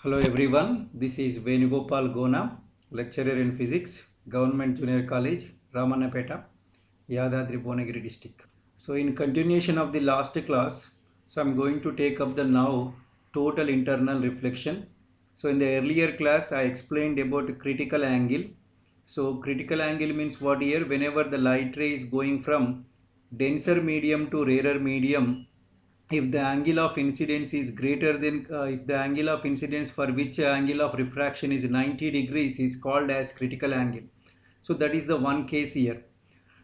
Hello everyone, this is Venugopal Gona, lecturer in physics, Government Junior College, Ramannapeta, Yadadri Bhuvanagiри district. So in continuation of the last class, so I'm going to take up the now total internal reflection. So in the earlier class, I explained about critical angle. So critical angle means what here? Whenever the light ray is going from denser medium to rarer medium, if the angle of incidence is greater than if the angle of incidence for which angle of refraction is 90 degrees is called as critical angle. So that is the one case here.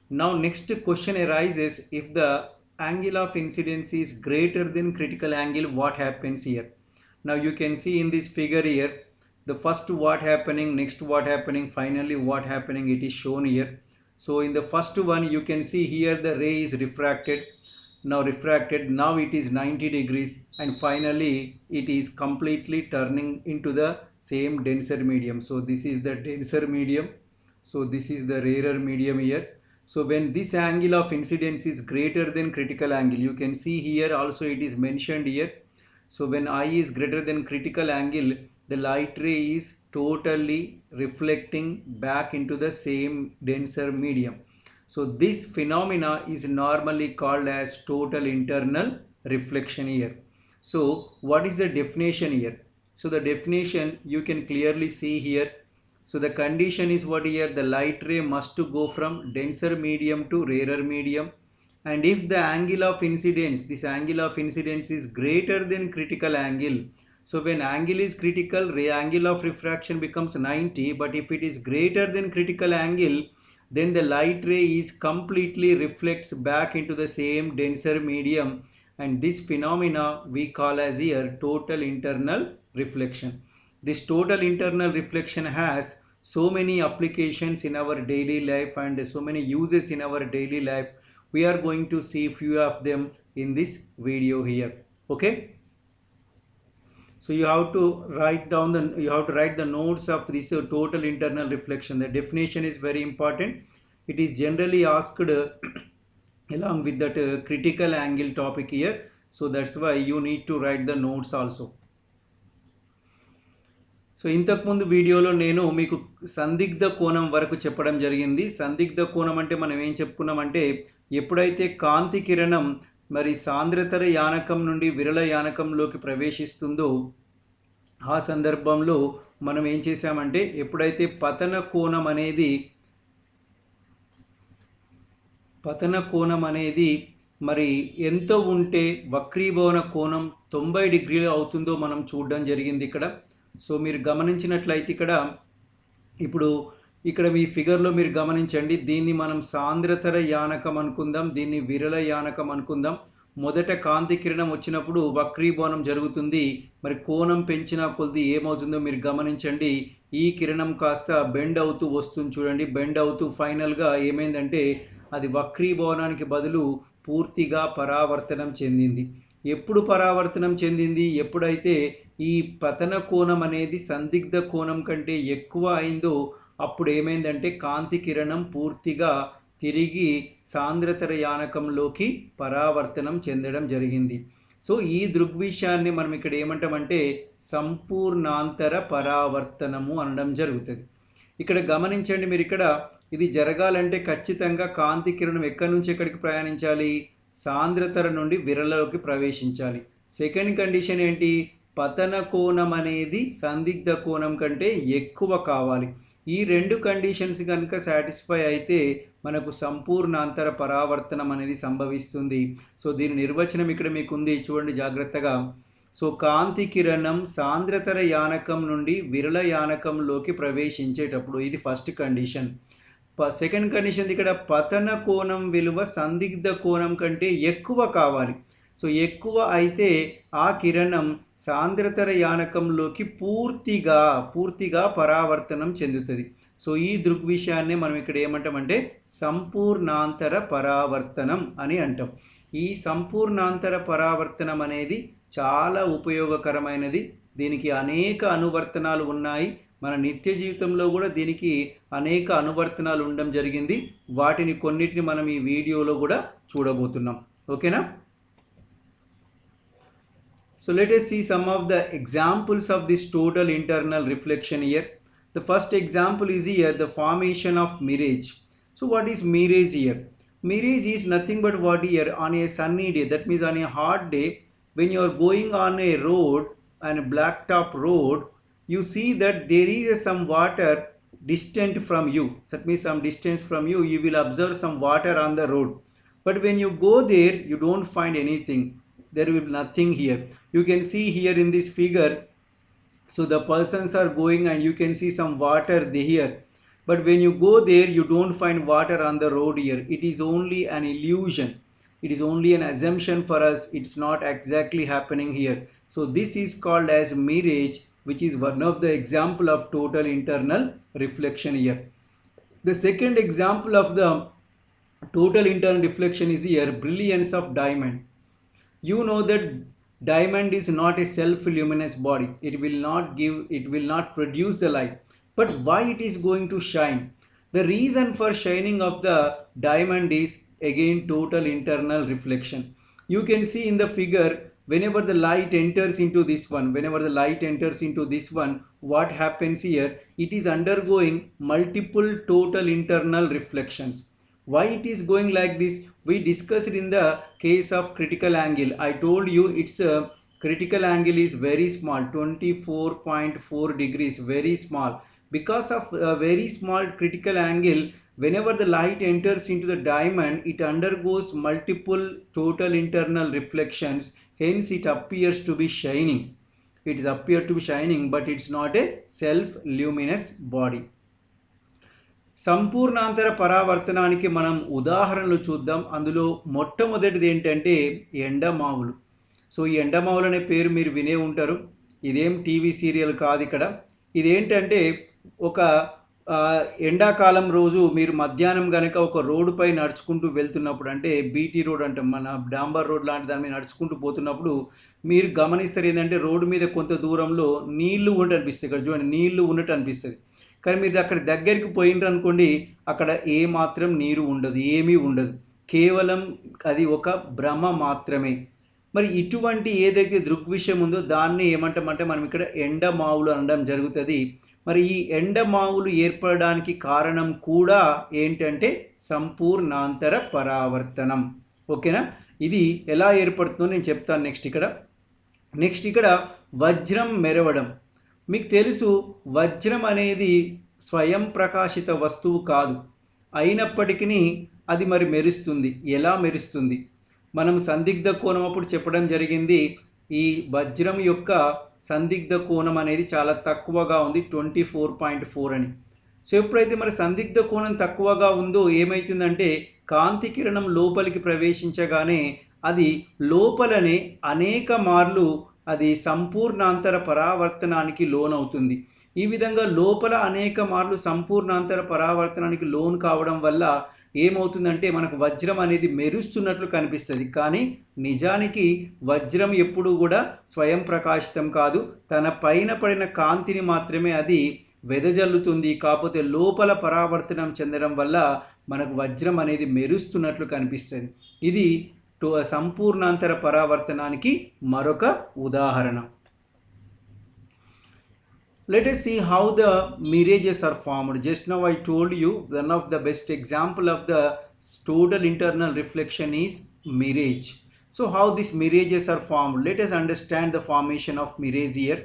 Now next question arises, if the angle of incidence is greater than critical angle, what happens here? Now you can see in this figure here, the first what happening, next what happening, finally what happening, it is shown here. So in the first one you can see here the ray is refracted, now it is 90 degrees, and finally it is completely turning into the same denser medium. So this is the denser medium, so this is the rarer medium here. So when this angle of incidence is greater than critical angle, you can see here also it is mentioned here. So when I is greater than critical angle, the light ray is totally reflecting back into the same denser medium. So this phenomena is normally called as total internal reflection here. So what is the definition here? So the definition you can clearly see here. So the condition is what here? The light ray must to go from denser medium to rarer medium, and if the angle of incidence, this angle of incidence is greater than critical angle, so when angle is critical, ray angle of refraction becomes 90, but if it is greater than critical angle, then the light ray is completely reflects back into the same denser medium, and this phenomena we call as here total internal reflection. This total internal reflection has so many applications in our daily life and so many uses in our daily life. We are going to see few of them in this video here. Okay, so you have to write the notes of this total internal reflection. The definition is very important. It is generally asked along with that critical angle topic here, so that's why you need to write the notes also. So ఇంతకుముందు వీడియోలో నేను మీకు సందిగ్ధ కోణం వరకు చెప్పడం జరిగింది. సందిగ్ధ కోణం అంటే మనం ఏం చెప్పుకున్నామంటే, ఎప్పుడైతే కాంతి కిరణం మరి సాంద్రతర యానకం నుండి విరళ యానకంలోకి ప్రవేశిస్తుందో ఆ సందర్భంలో మనం ఏం చేసామంటే, ఎప్పుడైతే పతన కోణం అనేది మరి ఎంత ఉంటే వక్రీభవన కోణం 90 డిగ్రీలు అవుతుందో మనం చూడడం జరిగింది ఇక్కడ. సో మీరు గమనించినట్లయితే ఇక్కడ మీ ఫిగర్లో మీరు గమనించండి, దీన్ని మనం సాంద్రతర యానకం అనుకుందాం, దీన్ని విరళ యానకం అనుకుందాం. మొదట కాంతి కిరణం వచ్చినప్పుడు వక్రీభవనం జరుగుతుంది, మరి కోణం పెంచిన కొద్ది ఏమవుతుందో మీరు గమనించండి. ఈ కిరణం కాస్త బెండ్ అవుతూ వస్తుంది చూడండి, బెండ్ అవుతూ ఫైనల్గా ఏమైందంటే అది వక్రీభవనానికి బదులు పూర్తిగా పరావర్తనం చెందింది. ఎప్పుడు పరావర్తనం చెందింది? ఎప్పుడైతే ఈ పతన కోణం అనేది సందిగ్ధ కోణం కంటే ఎక్కువ అయిందో అప్పుడు ఏమైందంటే కాంతి కిరణం పూర్తిగా తిరిగి సాంద్రతర యానకంలోకి పరావర్తనం చెందడం జరిగింది. సో ఈ దృగ్విషయాన్ని మనం ఇక్కడ ఏమంటామంటే సంపూర్ణాంతర పరావర్తనము అనడం జరుగుతుంది. ఇక్కడ గమనించండి, మీరు ఇక్కడ ఇది జరగాలంటే ఖచ్చితంగా కాంతి కిరణం ఎక్కడి నుంచి ఎక్కడికి ప్రయాణించాలి? సాంద్రతర నుండి విరళలోకి ప్రవేశించాలి. సెకండ్ కండిషన్ ఏంటి? పతన కోణం అనేది సందిగ్ధ కోణం కంటే ఎక్కువ కావాలి. ఈ రెండు కండిషన్స్ కనుక సాటిస్ఫై అయితే మనకు సంపూర్ణాంతర పరావర్తనం అనేది సంభవిస్తుంది. సో దీని నిర్వచనం ఇక్కడ మీకు ఉంది, చూడండి జాగ్రత్తగా. సో కాంతి కిరణం సాంద్రతర యానకం నుండి విరళ యానకంలోకి ప్రవేశించేటప్పుడు, ఇది ఫస్ట్ కండిషన్. సెకండ్ కండిషన్ ఇక్కడ పతన కోణం విలువ సందిగ్ధ కోణం కంటే ఎక్కువ కావాలి. సో ఎక్కువ అయితే ఆ కిరణం సాంద్రతర యానకంలోకి పూర్తిగా పరావర్తనం చెందుతుంది. సో ఈ దృగ్విషయాన్ని మనం ఇక్కడ ఏమంటామంటే సంపూర్ణాంతర పరావర్తనం అని అంటాం. ఈ సంపూర్ణాంతర పరావర్తనం అనేది చాలా ఉపయోగకరమైనది. దీనికి అనేక అనువర్తనాలు ఉన్నాయి. మన నిత్య జీవితంలో కూడా దీనికి అనేక అనువర్తనాలు ఉండడం జరిగింది. వాటిని కొన్నిటిని మనం ఈ వీడియోలో కూడా చూడబోతున్నాం. ఓకేనా? So let us see some of the examples of this total internal reflection here. The first example is here the formation of mirage. So what is mirage here? Mirage is nothing but what here on a sunny day, that means on a hot day, when you are going on a road and a blacktop road, you see that there is some water distant from you. That means some distance from you, you will observe some water on the road. But when you go there, you don't find anything. There will be nothing here. You can see here in this figure, so the persons are going and you can see some water here. But when you go there, you don't find water on the road here. It is only an illusion. It is only an assumption for us. It's not exactly happening here. So this is called as mirage, which is one of the example of total internal reflection here. The second example of the total internal reflection is here brilliance of diamond. You know that diamond is not a self-luminous body. It will not produce the light. But why it is going to shine? The reason for shining of the diamond is again total internal reflection. You can see in the figure, whenever the light enters into this one, what happens here? It is undergoing multiple total internal reflections. Why it is going like this? We discussed in the case of critical angle. I told you its critical angle is very small, 24.4 degrees, very small. Because of a very small critical angle, whenever the light enters into the diamond, it undergoes multiple total internal reflections. Hence it appears to be shining. It is appear to be shining, but it's not a self-luminous body. సంపూర్ణాంతర పరావర్తనానికి మనం ఉదాహరణలు చూద్దాం. అందులో మొట్టమొదటిది ఏంటంటే ఎండమావులు. So ఈ ఎండమావులు అనే పేరు మీరు వినే ఉంటారు. ఇదేం టీవీ సీరియల్ కాదు. ఇక్కడ ఇదేంటంటే ఒక ఎండాకాలం రోజు మీరు మధ్యాహ్నం కనుక ఒక రోడ్డుపై నడుచుకుంటూ వెళ్తున్నప్పుడు, అంటే బీటీ రోడ్ అంటాం, మన డాంబర్ రోడ్ లాంటి దాని మీద నడుచుకుంటూ పోతున్నప్పుడు మీరు గమనిస్తారు ఏంటంటే రోడ్డు మీద కొంత దూరంలో నీళ్లు ఉన్నట్టు అనిపిస్తుంది. ఇక్కడ చూడండి, నీళ్లు ఉన్నట్టు అనిపిస్తుంది. కానీ మీరు అక్కడ దగ్గరికి పోయినరు అనుకోండి, అక్కడ ఏమాత్రం నీరు ఉండదు, ఏమీ ఉండదు. కేవలం అది ఒక భ్రమ మాత్రమే. మరి ఇటువంటి ఏదైతే దృగ్విషయం ఉందో దాన్ని ఏమంటామంటే మనం ఇక్కడ ఎండమావులు అనడం జరుగుతుంది. మరి ఈ ఎండమావులు ఏర్పడడానికి కారణం కూడా ఏంటంటే సంపూర్ణాంతర పరావర్తనం. ఓకేనా? ఇది ఎలా ఏర్పడుతుందో నేను చెప్తాను నెక్స్ట్ ఇక్కడ వజ్రం మెరవడం. మీకు తెలుసు వజ్రం అనేది స్వయం ప్రకాశిత వస్తువు కాదు. అయినప్పటికీ అది మరి మెరుస్తుంది. ఎలా మెరుస్తుంది? మనం సందిగ్ధ కోణం అప్పుడు చెప్పడం జరిగింది. ఈ వజ్రం యొక్క సందిగ్ధ కోణం అనేది చాలా తక్కువగా ఉంది, 24.4 అని. సో ఎప్పుడైతే మరి సందిగ్ధ కోణం తక్కువగా ఉందో ఏమవుతుందంటే కాంతి కిరణం లోపలికి ప్రవేశించగానే అది లోపలనే అనేక మార్లు అది సంపూర్ణాంతర పరావర్తనానికి లోనవుతుంది. ఈ విధంగా లోపల అనేక మార్లు సంపూర్ణాంతర పరావర్తనానికి లోన్ కావడం వల్ల ఏమవుతుందంటే మనకు వజ్రం అనేది మెరుస్తున్నట్లు కనిపిస్తుంది. కానీ నిజానికి వజ్రం ఎప్పుడూ కూడా స్వయం ప్రకాశితం కాదు. తన పైన పడిన కాంతిని మాత్రమే అది వెదజల్లుతుంది. కాకపోతే లోపల పరావర్తనం చెందడం వల్ల మనకు వజ్రం అనేది మెరుస్తున్నట్లు కనిపిస్తుంది. ఇది సంపూర్ణాంతర పరావర్తనానికి మరొక ఉదాహరణ. Let us see how the mirages are formed. Just now I told you one of the best example of the total internal reflection is mirage. So how these mirages are formed? Let us understand the formation of mirage here.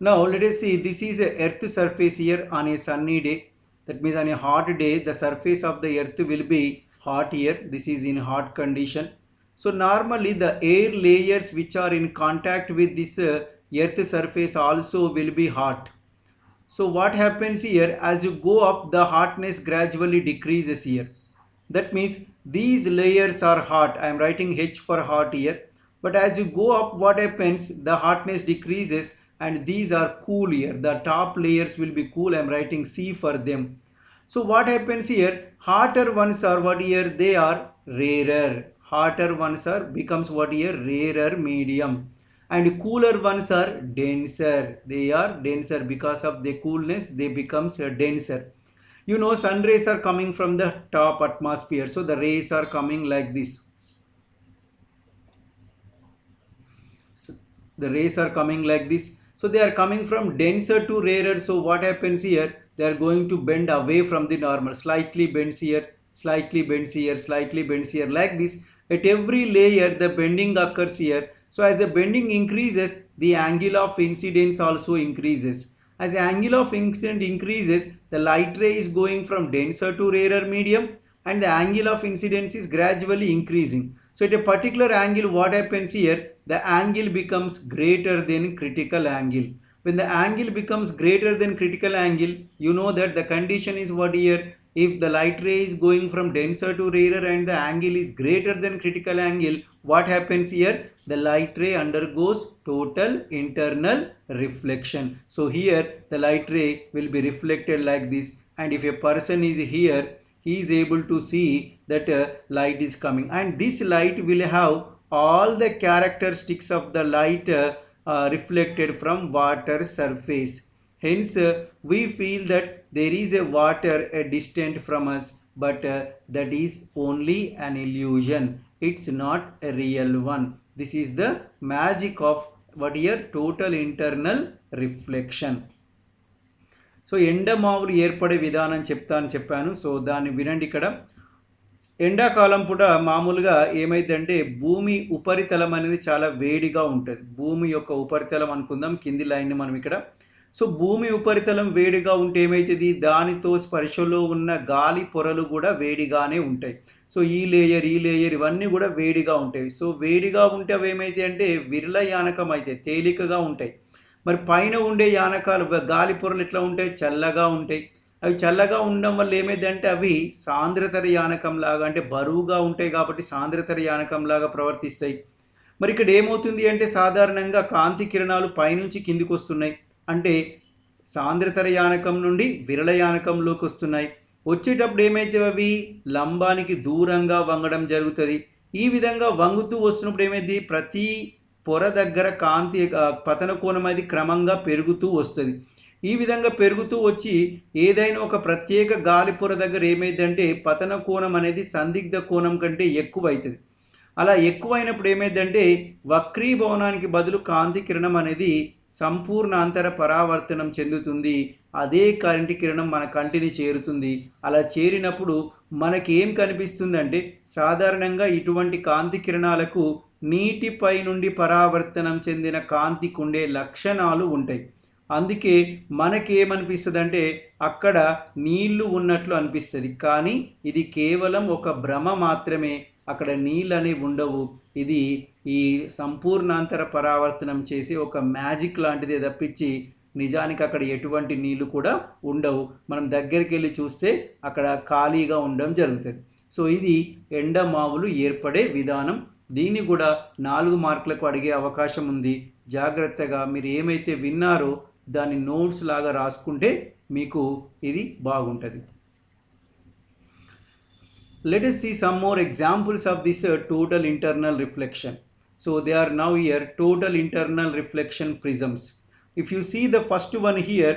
Now let us see, this is a earth surface here on a sunny day. That means on a hot day the surface of the earth will be hot here. This is in hot condition. So normally the air layers which are in contact with this earth surface also will be hot. So what happens here, as you go up the hotness gradually decreases here. That means these layers are hot. I am writing H for hot here. But as you go up, what happens, the hotness decreases and these are cool here. The top layers will be cool. I am writing C for them. So what happens here, hotter ones are what here, they are rarer. Hotter ones are becomes what here, rarer medium. And cooler ones are denser. They are denser because of the coolness, they becomes denser. You know, sun rays are coming from the top atmosphere, so the rays are coming like this. the rays are coming like this. So they are coming from denser to rarer. So what happens here? They are going to bend away from the normal, slightly bends here, slightly bends here, slightly bends here, like this. At every layer the bending occurs here. So as the bending increases, the angle of incidence also increases. As the angle of incidence increases, the light ray is going from denser to rarer medium, and the angle of incidence is gradually increasing. So at a particular angle, what happens here? The angle becomes greater than critical angle. When the angle becomes greater than critical angle, you know that the condition is what here? If the light ray is going from denser to rarer and the angle is greater than critical angle, what happens here? The light ray undergoes total internal reflection. So here the light ray will be reflected like this, and if a person is here, he is able to see that light is coming, and this light will have all the characteristics of the light reflected from water surface. Hence we feel that there is a water distant from us, but that is only an illusion. It's not a real one. This is the magic of what here? Total internal reflection. So ఎండమావులు ఏర్పడే విధానం చెప్పాను. So దాన్ని వినండి. ఇక్కడ ఎండాకాలం పూట మామూలుగా ఏమైందంటే భూమి ఉపరితలం అనేది చాలా వేడిగా ఉంటుంది. భూమి యొక్క ఉపరితలం అనుకుందాం, కింది లైన్ని మనం ఇక్కడ. సో భూమి ఉపరితలం వేడిగా ఉంటే ఏమవుతుంది? దానితో స్పర్శలో ఉన్న గాలి పొరలు కూడా వేడిగానే ఉంటాయి. సో ఈ లేయర్ ఇవన్నీ కూడా వేడిగా ఉంటాయి. సో వేడిగా ఉంటే అవి ఏమవుతాయి అంటే విరళయానకం అవుతాయి, తేలికగా ఉంటాయి. మరి పైన ఉండే యానకాలు గాలి పొరలు ఎట్లా ఉంటాయి? చల్లగా ఉంటాయి. అవి చల్లగా ఉండడం వల్ల ఏమైందంటే అవి సాంద్రతర యానకం లాగా, అంటే బరువుగా ఉంటాయి కాబట్టి సాంద్రతర యానకం లాగా ప్రవర్తిస్తాయి. మరి ఇక్కడ ఏమవుతుంది అంటే సాధారణంగా కాంతి కిరణాలు పైనుంచి కిందికి వస్తున్నాయి, అంటే సాంద్రతర యానకం నుండి విరళ యానకంలోకి వస్తున్నాయి. వచ్చేటప్పుడు ఏమైతే అవి లంబానికి దూరంగా వంగడం జరుగుతుంది. ఈ విధంగా వంగుతూ వస్తున్నప్పుడు ఏమైంది? ప్రతి పొర దగ్గర కాంతి పతన కోణం అది క్రమంగా పెరుగుతూ వస్తుంది. ఈ విధంగా పెరుగుతూ వచ్చి ఏదైనా ఒక ప్రత్యేక గాలి పొర దగ్గర ఏమైందంటే పతన కోణం అనేది సందిగ్ధ కోణం కంటే ఎక్కువ అవుతుంది. అలా ఎక్కువైనప్పుడు ఏమైందంటే వక్రీభవనానికి బదులు కాంతి కిరణం అనేది సంపూర్ణాంతర పరావర్తనం చెందుతుంది. అదే కాంతి కిరణం మన కంటిని చేరుతుంది. అలా చేరినప్పుడు మనకి ఏం కనిపిస్తుందంటే సాధారణంగా ఇటువంటి కాంతి కిరణాలకు నీటిపై నుండి పరావర్తనం చెందిన కాంతికి ఉండే లక్షణాలు ఉంటాయి. అందుకే మనకేమనిపిస్తుంది అంటే అక్కడ నీళ్లు ఉన్నట్లు అనిపిస్తుంది, కానీ ఇది కేవలం ఒక భ్రమ మాత్రమే. అక్కడ నీళ్ళు అనేవి ఉండవు. ఇది ఈ సంపూర్ణాంతర పరావర్తనం చేసి ఒక మ్యాజిక్ లాంటిదే తప్పించి నిజానికి అక్కడ ఎటువంటి నీళ్లు కూడా ఉండవు. మనం దగ్గరికి వెళ్ళి చూస్తే అక్కడ ఖాళీగా ఉండడం జరుగుతుంది. సో ఇది ఎండమావులు ఏర్పడే విధానం. దీన్ని కూడా 4 మార్కులకు అడిగే అవకాశం ఉంది. జాగ్రత్తగా మీరు ఏమైతే విన్నారో దాన్ని నోట్స్ లాగా రాసుకుంటే మీకు ఇది బాగుంటుంది. Let us see some more examples of this total internal reflection. So they are now here total internal reflection prisms. If you see the first one here,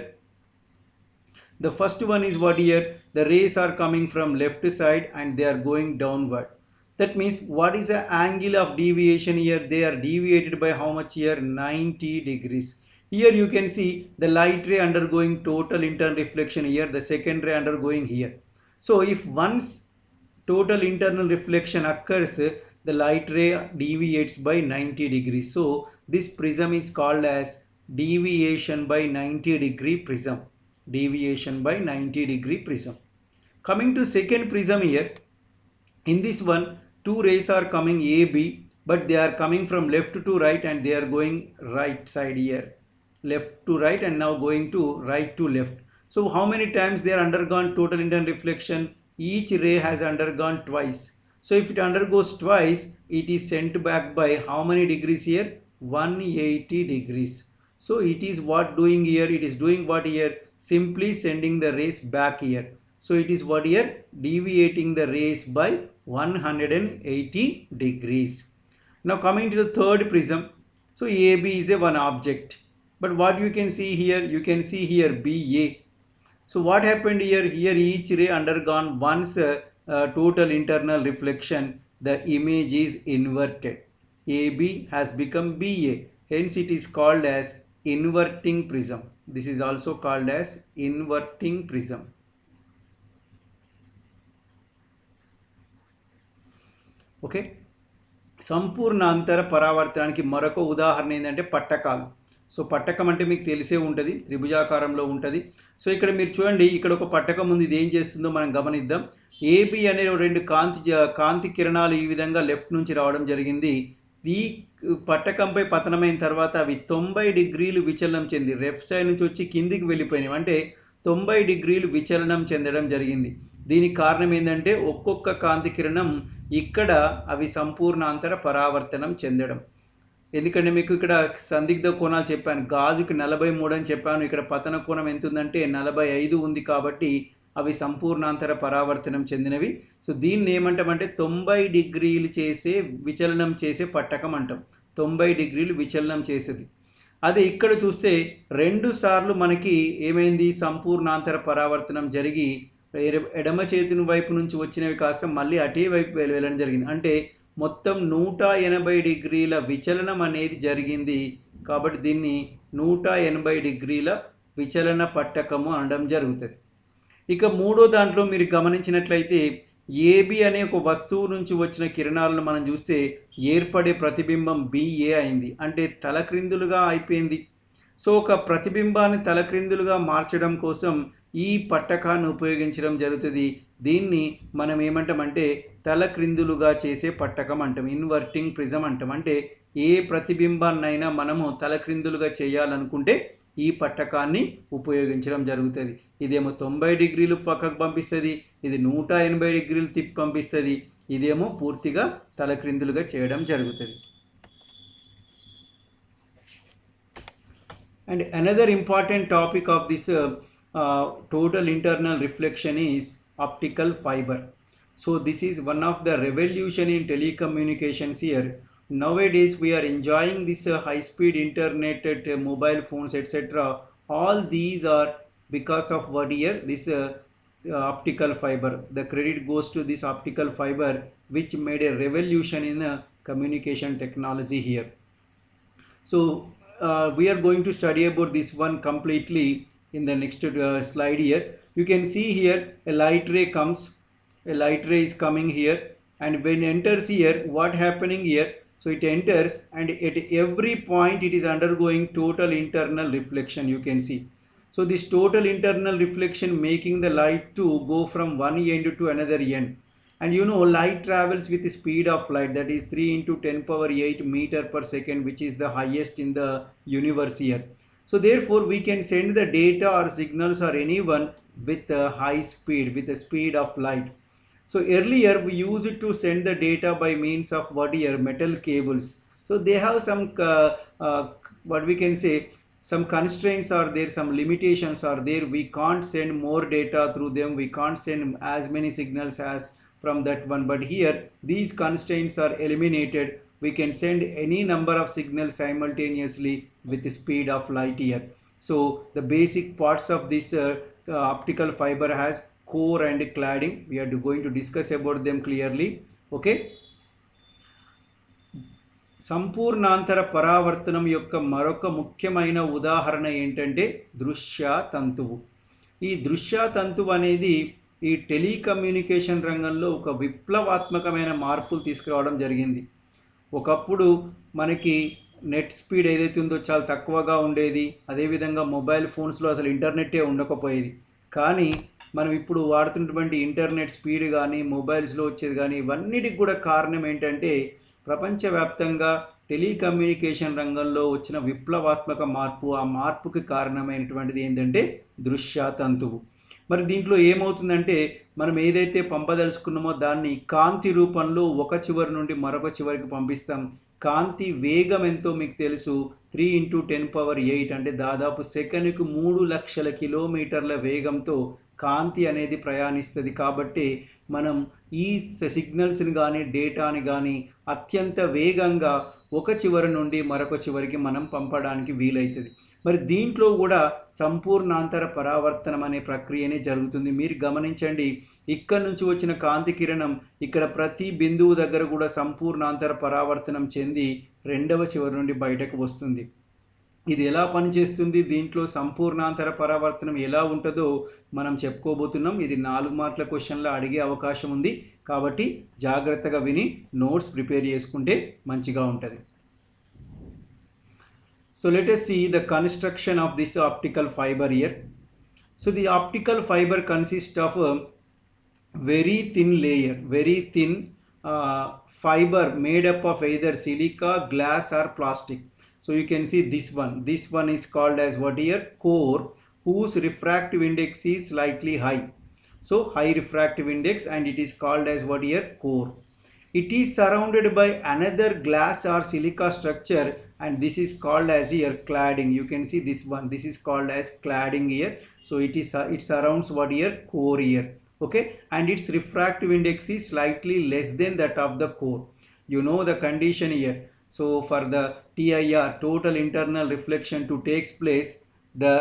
the first one is what here? The rays are coming from left side and they are going downward. That means what is the angle of deviation here? They are deviated by how much here? 90 degrees. Here you can see the light ray undergoing total internal reflection here, the second ray undergoing here. So if once total internal reflection occurs, the light ray deviates by 90 degrees. So this prism is called as deviation by 90 degree prism. Deviation by 90 degree prism. Coming to second prism here, in this one two rays are coming AB, but they are coming from left to right and they are going right side here. Left to right and now going to right to left. So how many times they are undergone total internal reflection? Each ray has undergone twice. So if it undergoes twice, it is sent back by how many degrees here? 180 degrees. So it is what doing here? It is doing what here? Simply sending the rays back here. So it is what here? Deviating the rays by 180 degrees. Now coming to the third prism. So AB is a one object. But what you can see here? You can see here BA. So what happened here? Here each ray undergone once total internal reflection. The image is inverted. AB has become BA. hence it is called as inverting prism. This is also called as inverting prism. Okay, సంపూర్ణాంతర పరావర్తనానికి మరొక ఉదాహరణ ఏంటంటే పట్టకాలు. So పట్టకం అంటే మీకు తెలిసే ఉంటుంది, త్రిభుజాకారంలో ఉంటుంది. సో ఇక్కడ మీరు చూడండి, ఇక్కడ ఒక పట్టకం ఉంది. ఇది ఏం చేస్తుందో మనం గమనిద్దాం. ఏబి అనే రెండు కాంతి కిరణాలు ఈ విధంగా లెఫ్ట్ నుంచి రావడం జరిగింది. ఈ పట్టకంపై పతనమైన తర్వాత అవి 90 డిగ్రీలు విచలనం చెంది లెఫ్ట్ సైడ్ నుంచి వచ్చి కిందికి వెళ్ళిపోయినాయి. అంటే 90 డిగ్రీలు విచలనం చెందడం జరిగింది. దీనికి కారణం ఏంటంటే ఒక్కొక్క కాంతి కిరణం ఇక్కడ అవి సంపూర్ణాంతర పరావర్తనం చెందడం. ఎందుకంటే మీకు ఇక్కడ సందిగ్ధ కోణాలు చెప్పాను, గాజుకి 43 అని చెప్పాను. ఇక్కడ పతన కోణం ఎంత ఉందంటే 45 ఉంది. కాబట్టి అవి సంపూర్ణాంతర పరావర్తనం చెందినవి. సో దీన్ని ఏమంటామంటే 90 డిగ్రీలు చేసే విచలనం చేసే పట్టకం అంటాం. 90 డిగ్రీలు విచలనం చేసేది. అదే ఇక్కడ చూస్తే 2 సార్లు మనకి ఏమైంది, సంపూర్ణాంతర పరావర్తనం జరిగి ఎడమ చేతి వైపు నుంచి వచ్చినవి కాస్త మళ్ళీ అటే వైపు వెళ్ళడం జరిగింది. అంటే మొత్తం 180 డిగ్రీల విచలనం అనేది జరిగింది. కాబట్టి దీన్ని 180 డిగ్రీల విచలన పట్టకము అనడం జరుగుతుంది. ఇక మూడో దాంట్లో మీరు గమనించినట్లయితే ఏబి అనే ఒక వస్తువు నుంచి వచ్చిన కిరణాలను మనం చూస్తే ఏర్పడే ప్రతిబింబం బిఏ అయింది. అంటే తలక్రిందులుగా అయిపోయింది. సో ఒక ప్రతిబింబాన్ని తలక్రిందులుగా మార్చడం కోసం ఈ పట్టకాన్ని ఉపయోగించడం జరుగుతుంది. దీన్ని మనం ఏమంటామంటే తలక్రిందులుగా చేసే పట్టకం అంటాం, ఇన్వర్టింగ్ ప్రిజం అంటాం. అంటే ఏ ప్రతిబింబాన్నైనా మనము తలక్రిందులుగా చేయాలనుకుంటే ఈ పట్టకాన్ని ఉపయోగించడం జరుగుతుంది. ఇదేమో 90 డిగ్రీలు పక్కకు పంపిస్తుంది, ఇది 180 డిగ్రీలు తిప్పి పంపిస్తుంది. ఇదేమో పూర్తిగా తలక్రిందులుగా చేయడం జరుగుతుంది. And another important topic of this total internal reflection is optical fiber. So this is one of the revolution in telecommunications here. Nowadays we are enjoying this high speed internet, mobile phones, etc. All these are because of what here, this optical fiber. The credit goes to this optical fiber which made a revolution in communication technology here. So we are going to study about this one completely in the next slide here. You can see here a light ray comes, a light ray is coming here, and when enters here, what happening here? So it enters and at every point it is undergoing total internal reflection, you can see. So this total internal reflection making the light to go from one end to another end. And you know light travels with the speed of light, that is 3 into 10 power 8 meter per second, which is the highest in the universe here. So therefore we can send the data or signals or anyone with a high speed, with the speed of light. So earlier we used to send the data by means of what here, metal cables. So they have some what we can say, some constraints are there, some limitations are there. We can't send more data through them, we can't send as many signals as from that one. But here these constraints are eliminated. We can send any number of signals simultaneously with the speed of light here. So the basic parts of this optical fiber has core and cladding. We are going to discuss about them clearly. Okay. సంపూర్ణాంతర పరావర్తనం యొక్క మరొక ముఖ్యమైన ఉదాహరణ ఏంటంటే దృశ్య తంతువు. ఈ దృశ్య తంతువు అనేది ఈ టెలికమ్యూనికేషన్ రంగంలో ఒక విప్లవాత్మకమైన మార్పులు తీసుకురావడం జరిగింది. ఒకప్పుడు మనకి నెట్ స్పీడ్ ఏదైతే ఉందో చాలా తక్కువగా ఉండేది. అదేవిధంగా మొబైల్ ఫోన్స్లో అసలు ఇంటర్నెట్టే ఉండకపోయేది. కానీ మనం ఇప్పుడు వాడుతున్నటువంటి ఇంటర్నెట్ స్పీడ్ కానీ మొబైల్స్లో వచ్చేది కానీ ఇవన్నిటికి కూడా కారణం ఏంటంటే ప్రపంచవ్యాప్తంగా టెలికమ్యూనికేషన్ రంగంలో వచ్చిన విప్లవాత్మక మార్పు. ఆ మార్పుకి కారణమైనటువంటిది ఏంటంటే దృశ్య తంతువు. మరి దీంట్లో ఏమవుతుందంటే మనం ఏదైతే పంపదలుచుకున్నామో దాన్ని కాంతి రూపంలో ఒక చివరి నుండి మరొక చివరికి పంపిస్తాం. కాంతి వేగం ఎంతో మీకు తెలుసు, 3 into 10 power 8, అంటే దాదాపు సెకనుకు 3 లక్షల కిలోమీటర్ల వేగంతో కాంతి అనేది ప్రయాణిస్తుంది. కాబట్టి మనం ఈ సిగ్నల్స్ని కానీ డేటాని కానీ అత్యంత వేగంగా ఒక చివరి నుండి మరొక చివరికి మనం పంపడానికి వీలవుతుంది. మరి దీంట్లో కూడా సంపూర్ణాంతర పరావర్తనం అనే ప్రక్రియనే జరుగుతుంది. మీరు గమనించండి, ఇక్కడ నుంచి వచ్చిన కాంతి కిరణం ఇక్కడ ప్రతి బిందువు దగ్గర కూడా సంపూర్ణాంతర పరావర్తనం చెంది రెండవ చివరి నుండి బయటకు వస్తుంది. ఇది ఎలా పనిచేస్తుంది, దీంట్లో సంపూర్ణాంతర పరావర్తనం ఎలా ఉంటుందో మనం చెప్పుకోబోతున్నాం. ఇది 4 మార్కుల క్వశ్చన్లో అడిగే అవకాశం ఉంది కాబట్టి జాగ్రత్తగా విని నోట్స్ ప్రిపేర్ చేసుకుంటే మంచిగా ఉంటుంది. So let us see the construction of this optical fiber here. So the optical fiber consists of a very thin layer, very thin fiber made up of either silica, glass or plastic. So you can see this one is called as what here, core, whose refractive index is slightly high. So high refractive index, and it is called as what here, core. It is surrounded by another glass or silica structure, and this is called as here cladding. You can see this one, this is called as cladding here. So it surrounds what here, core here, okay, and its refractive index is slightly less than that of the core. You know the condition here. So for the TIR, total internal reflection, to takes place, the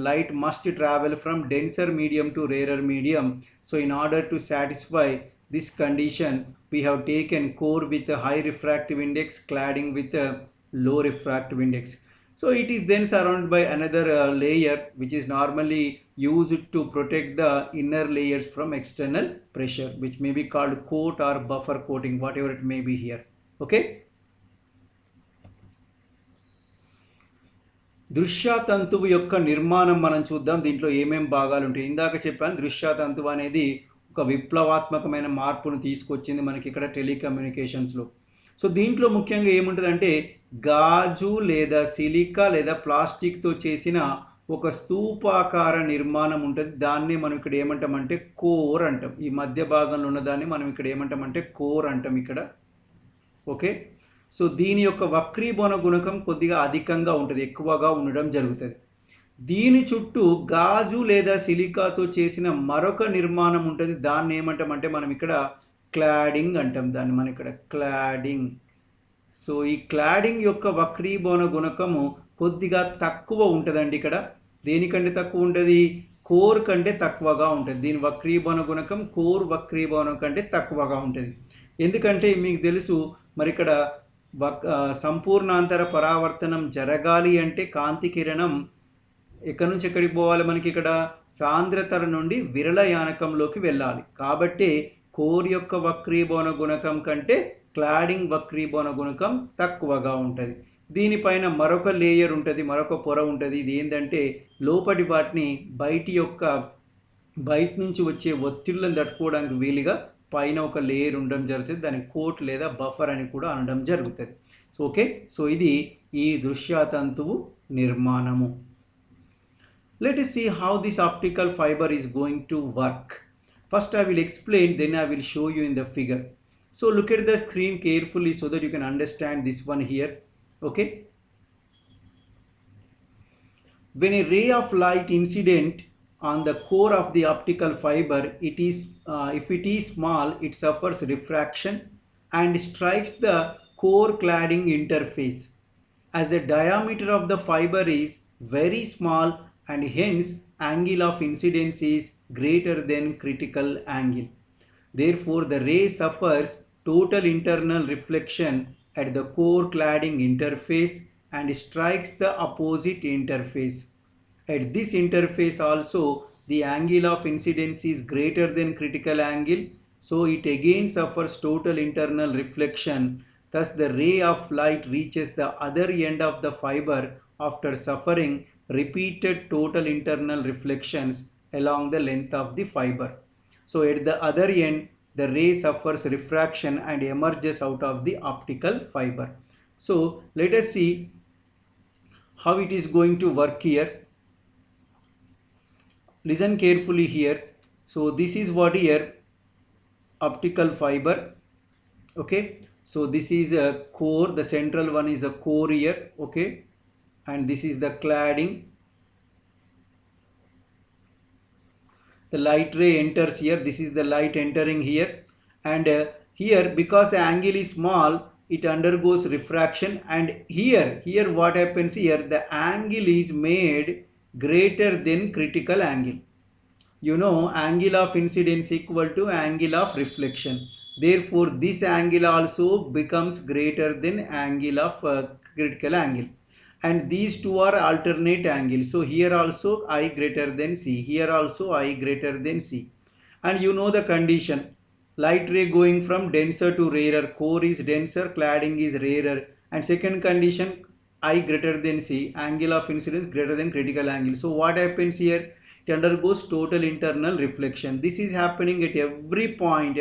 light must travel from denser medium to rarer medium. So in order to satisfy this condition, we have taken core with a high refractive index, cladding with a low refractive index. So it is then surrounded by another layer which is normally used to protect the inner layers from external pressure, which may be called coat or buffer coating, whatever it may be here, okay. దృశ్య తంతువు యొక్క నిర్మాణం మనం చూద్దాం. దీంట్లో ఏమేం భాగాలు ఉంటాయి. ఇందాక చెప్పాను, దృశ్య తంతువు అనేది ఒక విప్లవాత్మకమైన మార్పును తీసుకొచ్చింది మనకి ఇక్కడ టెలికమ్యూనికేషన్స్లో. సో దీంట్లో ముఖ్యంగా ఏముంటుందంటే గాజు లేదా సిలికా లేదా ప్లాస్టిక్తో చేసిన ఒక స్తూపాకార నిర్మాణం ఉంటుంది. దాన్ని మనం ఇక్కడ ఏమంటామంటే కోర్ అంటాం. ఈ మధ్య భాగంలో ఉన్నదాన్ని మనం ఇక్కడ ఏమంటామంటే కోర్ అంటాం ఇక్కడ, ఓకే. సో దీని యొక్క వక్రీభవన గుణకం కొద్దిగా అధికంగా ఉంటుంది, ఎక్కువగా ఉండడం జరుగుతుంది. దీని చుట్టూ గాజు లేదా సిలికాతో చేసిన మరొక నిర్మాణం ఉంటుంది. దాన్ని ఏమంటామంటే మనం ఇక్కడ క్లాడింగ్ అంటాం. దాన్ని మనం ఇక్కడ క్లాడింగ్. సో ఈ క్లాడింగ్ యొక్క వక్రీభవన గుణకము కొద్దిగా తక్కువ ఉంటుందండి. ఇక్కడ దేనికంటే తక్కువ ఉంటుంది, కోర్ కంటే తక్కువగా ఉంటుంది. దీని వక్రీభవన గుణకం కోర్ వక్రీభవనం కంటే తక్కువగా ఉంటుంది. ఎందుకంటే మీకు తెలుసు మరి ఇక్కడ సంపూర్ణాంతర పరావర్తనం జరగాలి అంటే కాంతి కిరణం ఎక్కడి నుంచి ఎక్కడికి పోవాలి, మనకి ఇక్కడ సాంద్రతర నుండి విరళ యానకంలోకి వెళ్ళాలి. కాబట్టి కోర్ యొక్క వక్రీభవన గుణకం కంటే క్లాడింగ్ వక్రీభవన గుణకం తక్కువగా ఉంటుంది. దీనిపైన మరొక లేయర్ ఉంటుంది, మరొక పొర ఉంటుంది. ఇది ఏంటంటే లోపటి వాటిని బయట నుంచి వచ్చే ఒత్తిళ్లను తట్టుకోవడానికి వీలుగా పైన ఒక లేయర్ ఉండడం జరుగుతుంది. దాన్ని కోట్ లేదా బఫర్ అని కూడా అనడం జరుగుతుంది. సో ఓకే, సో ఇది ఈ దృశ్యతంతువు నిర్మాణము. Let us see how this optical fiber is going to work. First I will explain, then I will show you in the figure. So look at the screen carefully so that you can understand this one here, okay. When a ray of light incident on the core of the optical fiber, if it is small, it suffers refraction and strikes the core cladding interface. As the diameter of the fiber is very small and hence angle of incidence is greater than critical angle, therefore the ray suffers total internal reflection at the core cladding interface and strikes the opposite interface. At this interface also the angle of incidence is greater than critical angle, so it again suffers total internal reflection. Thus the ray of light reaches the other end of the fiber after suffering repeated total internal reflections along the length of the fiber. So at the other end the ray suffers refraction and emerges out of the optical fiber. So let us see how it is going to work here. Listen carefully here. So this is what here, optical fiber, okay. So this is a core, the central one is a core here, okay, and this is the cladding. The light ray enters here, this is the light entering here, and here because the angle is small it undergoes refraction, and here what happens here, the angle is made greater than critical angle. you know angle of incidence equal to angle of reflection. Therefore this angle also becomes greater than angle of critical angle, and these two are alternate angles. So here also I greater than c, here also I greater than c. And you know the condition, light ray going from denser to rarer, core is denser, cladding is rarer. And second condition, I greater than c, angle of incidence greater than critical angle. So what happens here? It undergoes total internal reflection. This is happening at every point,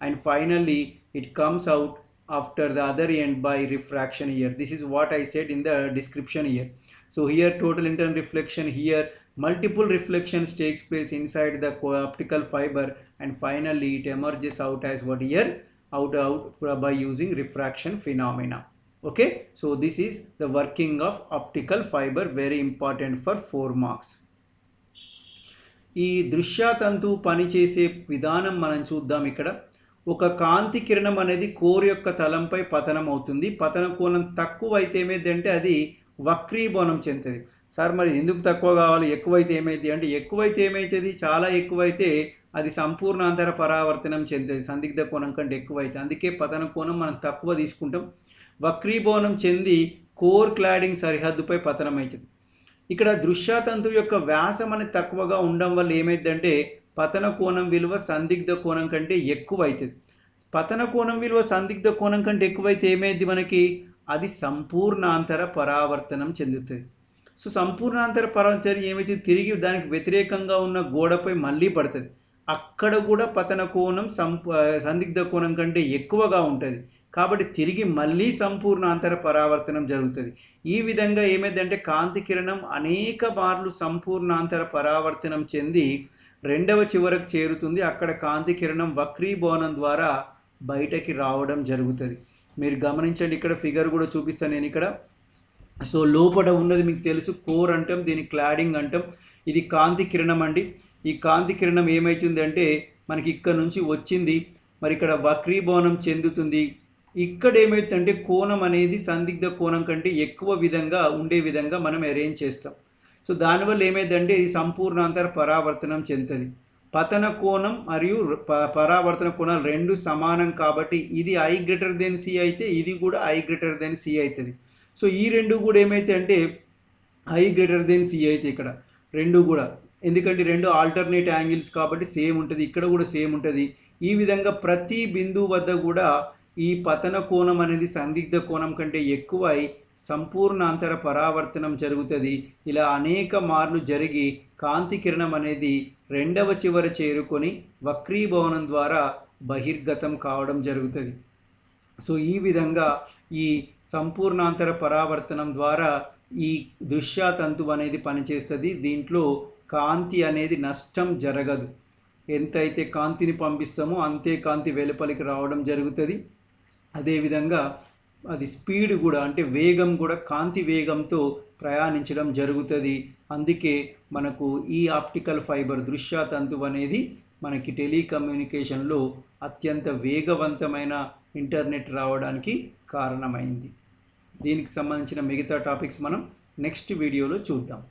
and finally it comes out after the other end by refraction here. This is what I said in the description here. So here total internal reflection, here multiple reflections takes place inside the optical fiber, and finally it emerges out as what here? Out by using refraction phenomena. Okay, so this is the working of optical fiber, very important for 4 marks. ఈ దృశ్యతంతు పనిచేసే విధానం మనం చూద్దాం. ఇక్కడ ఒక కాంతి కిరణం అనేది core యొక్క తలంపై పతనం అవుతుంది. పతన కోణం తక్కువ అయితే ఏమైందంటే అది వక్రీభవనం చెందుతుంది. సార్ మరి ఎందుకు తక్కువ కావాలి, ఎక్కువైతే ఏమైంది అంటే, ఎక్కువైతే ఏమవుతుంది, చాలా ఎక్కువైతే అది సంపూర్ణాంతర పరావర్తనం చెందుతుంది సందిగ్ధ కోణం కంటే ఎక్కువైతే. అందుకే పతన కోణం మనం తక్కువ తీసుకుంటాం. వక్రీభవనం చెంది కోర్ క్లాడింగ్ సరిహద్దుపై పతనం అవుతుంది. ఇక్కడ దృశ్యతంతు యొక్క వ్యాసం అనేది తక్కువగా ఉండడం వల్ల ఏమైందంటే పతన కోణం విలువ సందిగ్ధ కోణం కంటే ఎక్కువ అవుతుంది. పతన కోణం విలువ సందిగ్ధ కోణం కంటే ఎక్కువైతే ఏమైంది మనకి, అది సంపూర్ణాంతర పరావర్తనం చెందుతుంది. సో సంపూర్ణాంతర పరావర్తనం ఏమైతే తిరిగి దానికి వ్యతిరేకంగా ఉన్న గోడపై మళ్ళీ పడుతుంది. అక్కడ కూడా పతన కోణం సందిగ్ధ కోణం కంటే ఎక్కువగా ఉంటుంది. కాబట్టి తిరిగి మళ్ళీ సంపూర్ణాంతర పరావర్తనం జరుగుతుంది. ఈ విధంగా ఏమైందంటే కాంతి కిరణం అనేక మార్లు సంపూర్ణాంతర పరావర్తనం చెంది రెండవ చివరకు చేరుతుంది. అక్కడ కాంతి కిరణం వక్రీభవనం ద్వారా బయటకి రావడం జరుగుతుంది. మీరు గమనించండి, ఇక్కడ ఫిగర్ కూడా చూపిస్తాను నేను ఇక్కడ. సో లోపల ఉన్నది మీకు తెలుసు, కోర్ అంటాం, దీని క్లాడింగ్ అంటాం. ఇది కాంతి కిరణం అండి. ఈ కాంతి కిరణం ఏమవుతుంది అంటే మనకి ఇక్కడ నుంచి వచ్చింది, మరి ఇక్కడ వక్రీభవనం చెందుతుంది. ఇక్కడ ఏమవుతుందంటే కోణం అనేది సందిగ్ధ కోణం కంటే ఎక్కువ విధంగా ఉండే విధంగా మనం అరేంజ్ చేస్తాం. సో దానివల్ల ఏమైందంటే ఇది సంపూర్ణాంతర పరావర్తనం చెందుతుంది. పతన కోణం మరియు పరావర్తన కోణాలు రెండు సమానం కాబట్టి ఇది I గ్రేటర్ దెన్ C అయితే ఇది కూడా I గ్రేటర్ దెన్ C అవుతుంది. సో ఈ రెండు కూడా ఏమైతే అంటే I గ్రేటర్ దెన్ C అయితే ఇక్కడ రెండు కూడా, ఎందుకంటే రెండు ఆల్టర్నేట్ యాంగిల్స్ కాబట్టి సేమ్ ఉంటుంది, ఇక్కడ కూడా సేమ్ ఉంటుంది. ఈ విధంగా ప్రతి బిందువు వద్ద కూడా ఈ పతన కోణం అనేది సందిగ్ధ కోణం కంటే ఎక్కువై సంపూర్ణాంతర పరావర్తనం జరుగుతుంది. ఇలా అనేక మార్లు జరిగి కాంతి కిరణం అనేది రెండవ చివర చేరుకొని వక్రీభవనం ద్వారా బహిర్గతం కావడం జరుగుతుంది. సో ఈ విధంగా ఈ సంపూర్ణాంతర పరావర్తనం ద్వారా ఈ దృశ్యతంతు అనేది పనిచేస్తుంది. దీంట్లో కాంతి అనేది నష్టం జరగదు. ఎంతైతే కాంతిని పంపిస్తామో అంతే కాంతి వెలుపలికి రావడం జరుగుతుంది. అదేవిధంగా అది స్పీడ్ కూడా, అంటే వేగం కూడా కాంతి వేగంతో ప్రయాణించడం జరుగుతుంది. అందుకే మనకు ఈ ఆప్టికల్ ఫైబర్ దృశ్యతంతు అనేది మనకి టెలికమ్యూనికేషన్లో అత్యంత వేగవంతమైన ఇంటర్నెట్ రావడానికి కారణమైంది. దీనికి సంబంధించిన మిగతా టాపిక్స్ మనం నెక్స్ట్ వీడియోలో చూద్దాం.